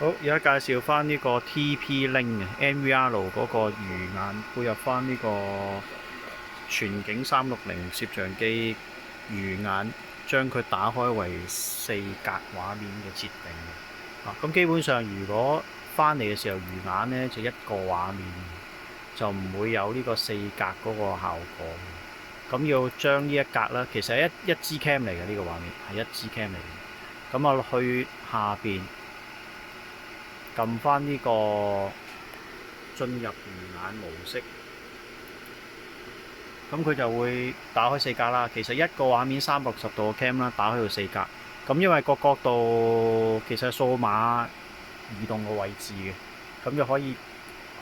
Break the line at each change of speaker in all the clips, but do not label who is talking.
好，而家介紹翻呢個 TP Link 嘅 NVR 嗰個魚眼，配合翻呢個全景360攝像機魚眼，將佢打開為4格畫面嘅設定嘅。咁基本上如果翻嚟嘅時候魚眼呢，就一個畫面，就唔會有呢個4格嗰個效果。咁要將呢一格啦，其實係一支 cam 嚟嘅，呢個畫面係一支 cam 嚟嘅。咁啊去下邊撳翻呢個進入魚眼模式，咁佢就會打開4格啦。其實一個畫面360度嘅 cam 啦，打開到4格。咁因為個角度其實係數碼移動嘅位置嘅，咁就可以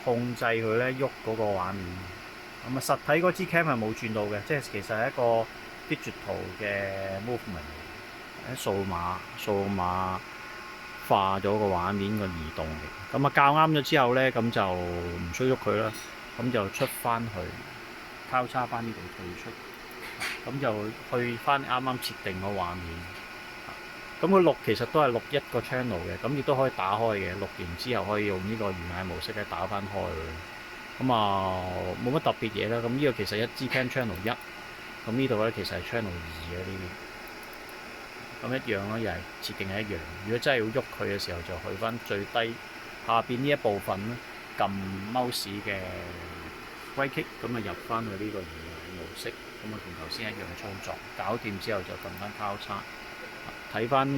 控制佢咧喐嗰個畫面。咁啊，實體嗰支 cam 係冇轉到嘅，即係其實係一個 digital 嘅 movement 嚟嘅，數碼化咗個畫面個移動嘅。咁啊，校啱咗之後咧，咁就唔需要喐佢啦，咁就出翻去交叉翻呢度退出，咁就去翻啱啱設定個畫面。咁佢錄其實都係錄一個 channel 嘅，咁亦都可以打開嘅。錄完之後可以用呢個魚眼模式咧打翻開佢。咁啊冇乜特別嘢啦。咁呢個其實一支 cam channel 1，咁呢度咧其實係 channel 2嘅呢邊。咁一樣啦，又係設定係一樣。如果真係要喐佢嘅時候，就去翻最低下邊呢一部分咧，撳 mouse 嘅 right click，咁啊入翻去呢個魚眼模式，咁啊同頭先一樣嘅操作。搞掂之後就撳翻交叉。睇翻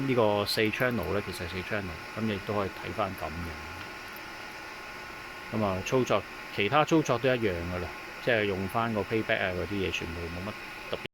呢個4 channel 咧，其實係4 channel，咁亦都可以睇翻咁樣。咁啊操作，其他操作都一樣噶啦，即係用翻個 playback 啊嗰啲嘢，全部冇乜